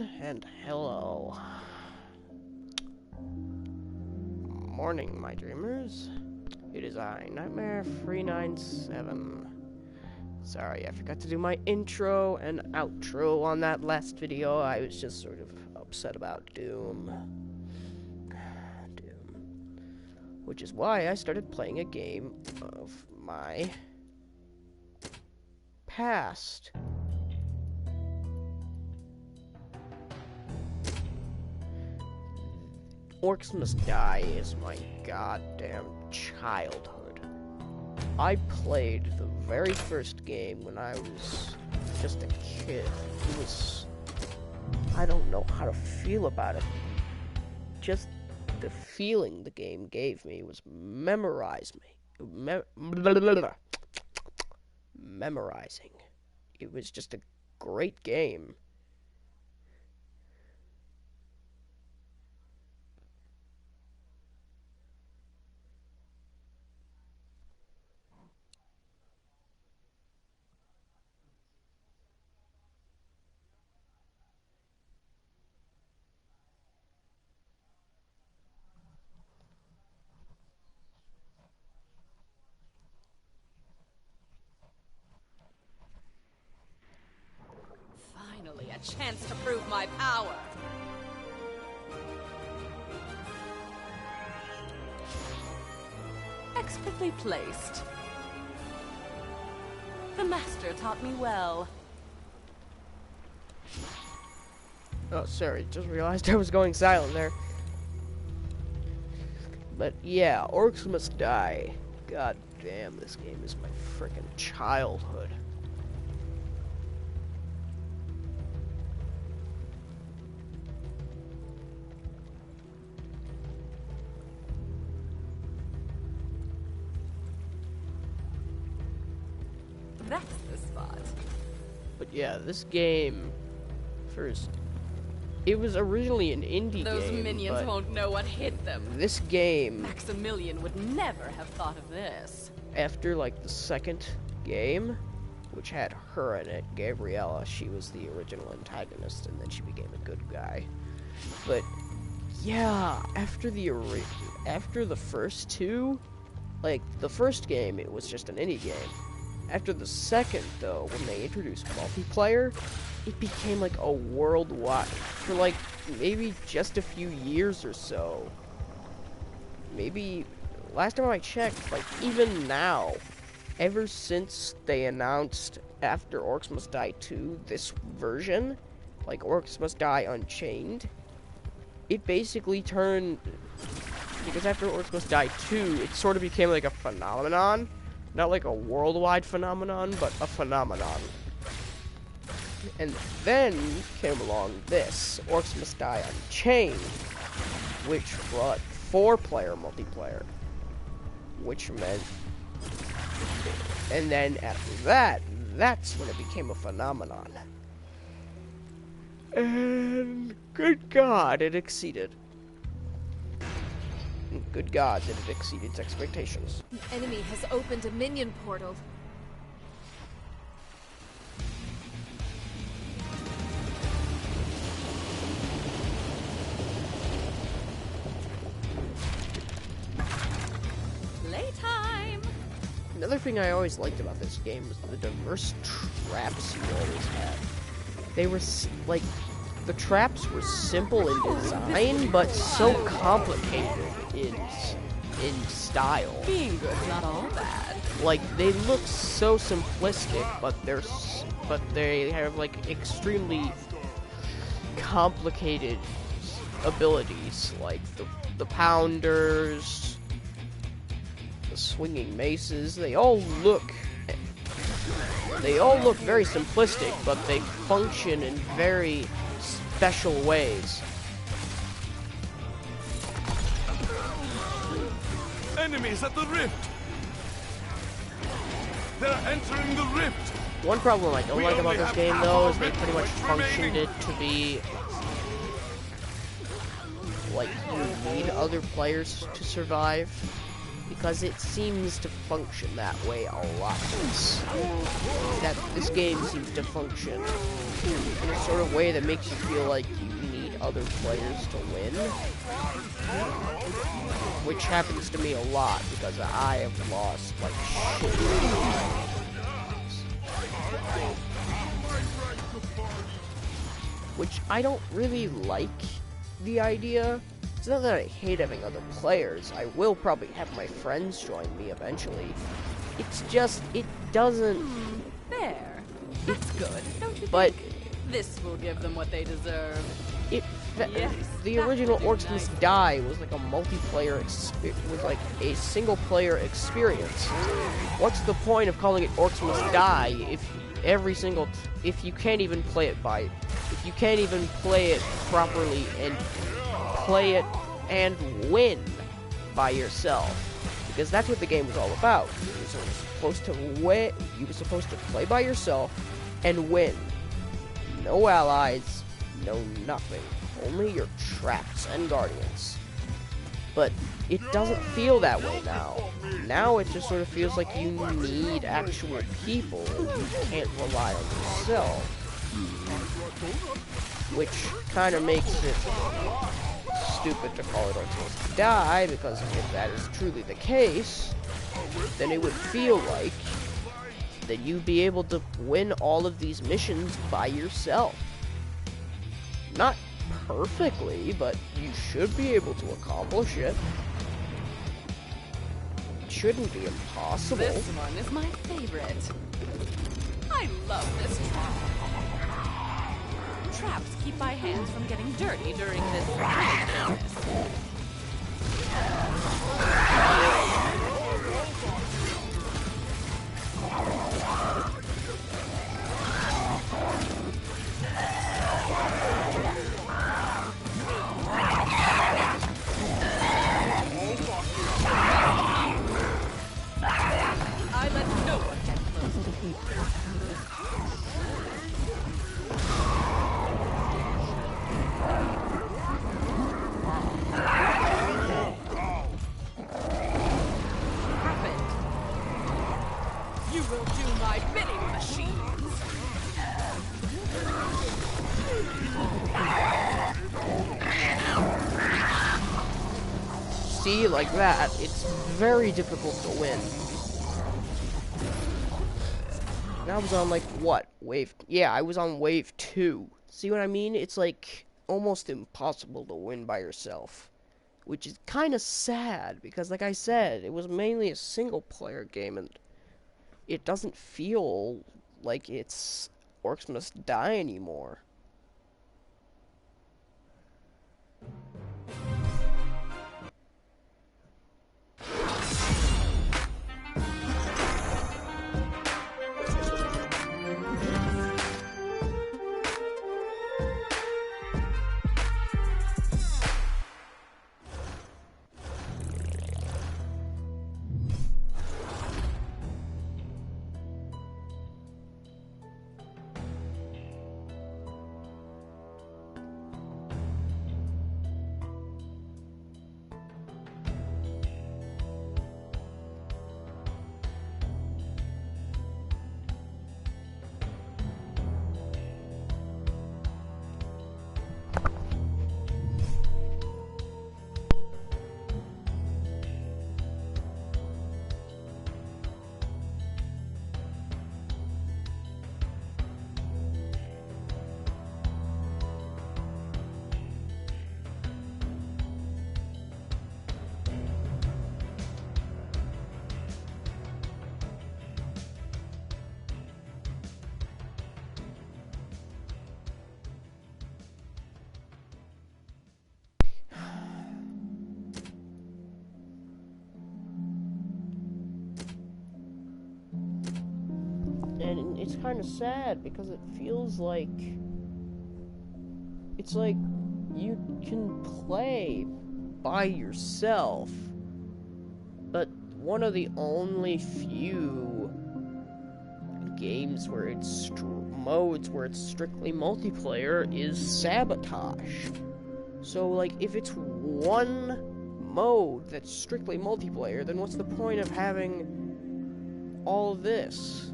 everyone, and hello. Morning, my dreamers. It is I, Nightmare397. Sorry, I forgot to do my intro and outro on that last video. I was just sort of upset about Doom. Which is why I started playing a game of my past. Orcs Must Die is my goddamn childhood. I played the very first game when I was just a kid. It was... I don't know how to feel about it. Just the feeling the game gave me was memorizing. It was just a great game. Finally, a chance to prove my power. Expertly placed. The master taught me well. Oh, sorry, just realized I was going silent there. But yeah, Orcs Must Die. God damn, this game is my frickin' childhood. That's the spot. But yeah, this game first. It was originally an indie Those game. minions but won't know what hit them. this game, Maximilian would never have thought of this. after like the second game, which had her in it, Gabriella, she was the original antagonist, and then she became a good guy. But yeah, after the first two, like the first game, it was just an indie game. After the second, though, when they introduced multiplayer, it became like a worldwide, for like maybe just a few years or so. Maybe, last time I checked, like even now, ever since they announced after Orcs Must Die 2, this version, like Orcs Must Die Unchained, it basically turned, because after Orcs Must Die 2, it sort of became like a phenomenon. Not like a worldwide phenomenon, but a phenomenon. And then came along this, Orcs Must Die Unchained, which brought 4-player multiplayer. Which meant... And then after that, that's when it became a phenomenon. And good God, it exceeded. Good God, did it exceed its expectations. The enemy has opened a minion portal. Playtime! Another thing I always liked about this game was the diverse traps you always had. They were, like, the traps were simple in design, but so complicated in style. Being good's not all bad. Like, they look so simplistic, but they have like extremely complicated abilities, like the pounders, the swinging maces. They all look very simplistic, but they function in very special ways. Enemies at the rift! They're entering the rift! One problem I don't like about this game, though, is they pretty much functioned it to be like you need other players to survive. because it seems to function that way a lot. That this game seems to function in a sort of way that makes you feel like you need other players to win, which happens to me a lot because I have lost like shit. Which I don't really like the idea. It's not that I hate having other players. I will probably have my friends join me eventually. It's just, it doesn't... There. That's good, don't you But think? This will give them what they deserve. the that original would do Orcs Must nicely. Die was like a multiplayer was like a single player experience. What's the point of calling it Orcs Must Die if you can't even play it properly and play it and win by yourself? Because that's what the game was all about. You were supposed to win. You were supposed to play by yourself and win. No allies, no nothing. Only your traps and guardians. But it doesn't feel that way now. Now it just sort of feels like you need actual people. You can't rely on yourself. Which kind of makes it stupid to call it Orcs Must Die, because if that is truly the case, then it would feel like that you'd be able to win all of these missions by yourself. Not perfectly, but you should be able to accomplish it. It shouldn't be impossible. This one is my favorite. I love this trap. Traps keep my hands from getting dirty during this business. I let no one get close to me. Happened. You will do my bidding, machines. See, like that, it's very difficult to win. And I was on, like, what? Wave... Yeah, I was on wave 2. See what I mean? It's, like, almost impossible to win by yourself. Which is kind of sad, because, like I said, it was mainly a single-player game, and it doesn't feel like it's Orcs Must Die anymore. And it's kind of sad because it feels like it's like you can play by yourself, but one of the only few games where it's modes where it's strictly multiplayer is Sabotage. So like if it's one mode that's strictly multiplayer, then what's the point of having all this?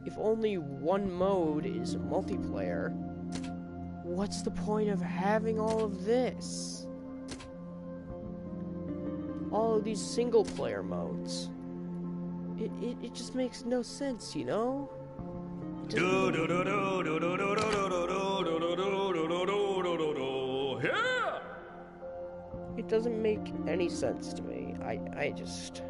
If only one mode is multiplayer, what's the point of having all of this? All of these single-player modes. It just makes no sense, you know? It doesn't make any sense to me. I just...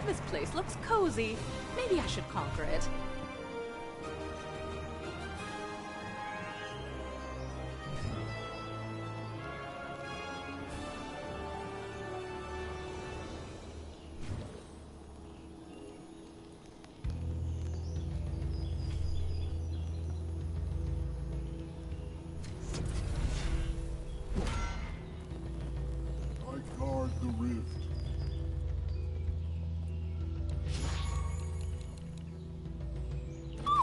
This place looks cozy. Maybe I should conquer it. I guard the rift.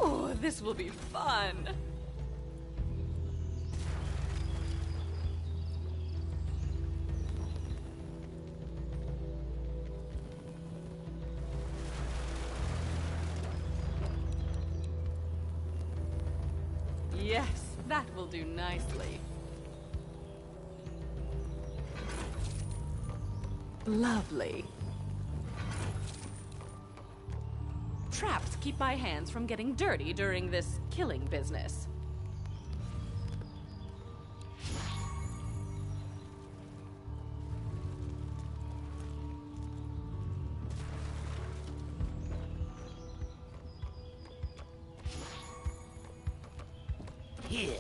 Oh, this will be fun. Yes, that will do nicely. Lovely. Traps keep my hands from getting dirty during this killing business. Here.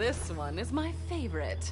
This one is my favorite.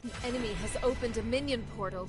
The enemy has opened a minion portal.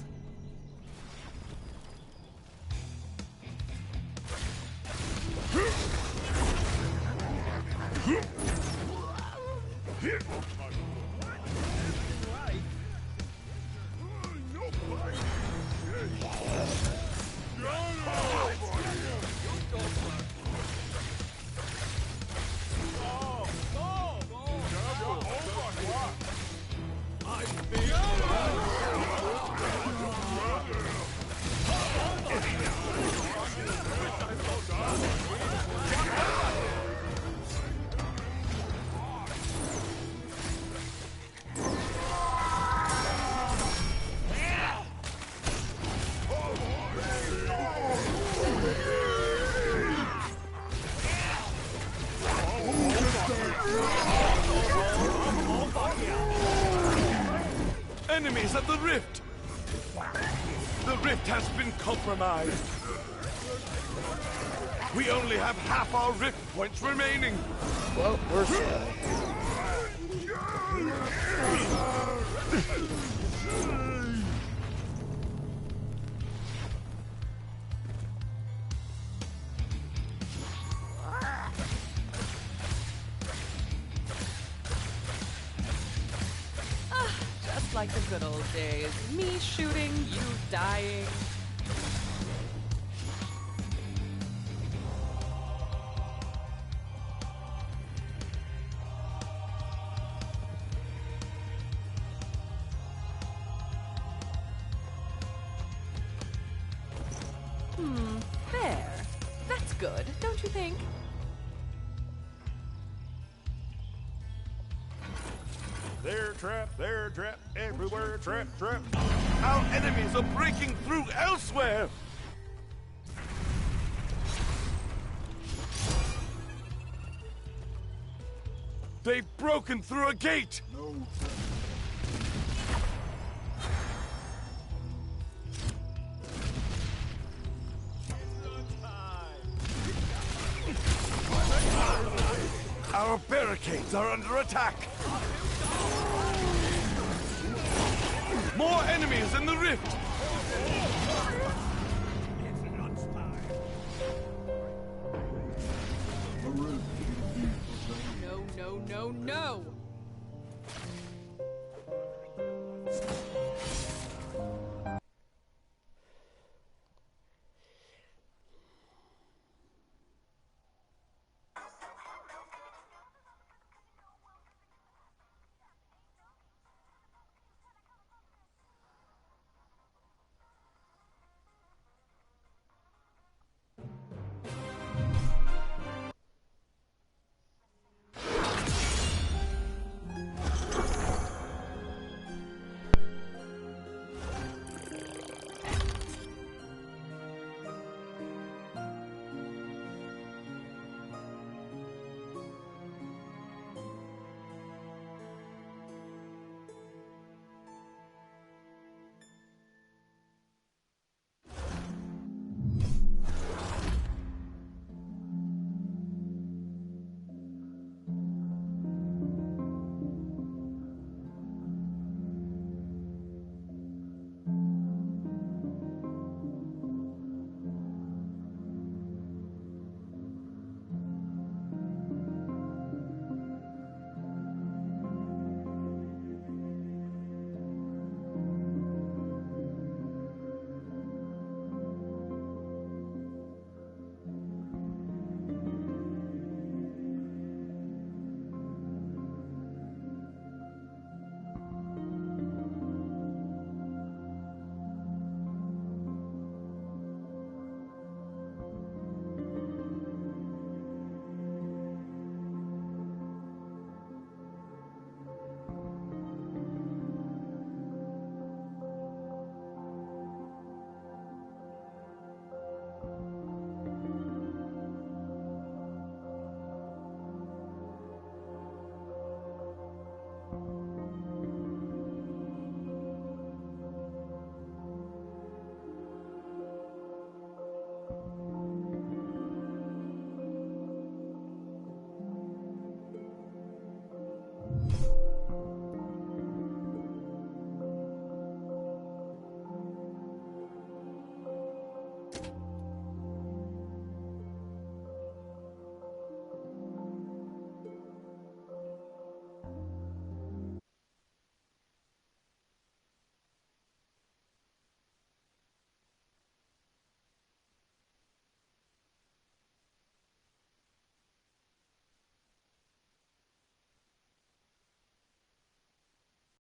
Enemies at the rift! The rift has been compromised. We only have half our rift points remaining. Well, we're screwed. Just like the good old days. Me shooting, you dying. There. That's good, don't you think? They're trapped, everywhere, trap. Our enemies are breaking through elsewhere! They've broken through a gate! No Our barricades are under attack! More enemies in the rift! The rift is indeed protected. No.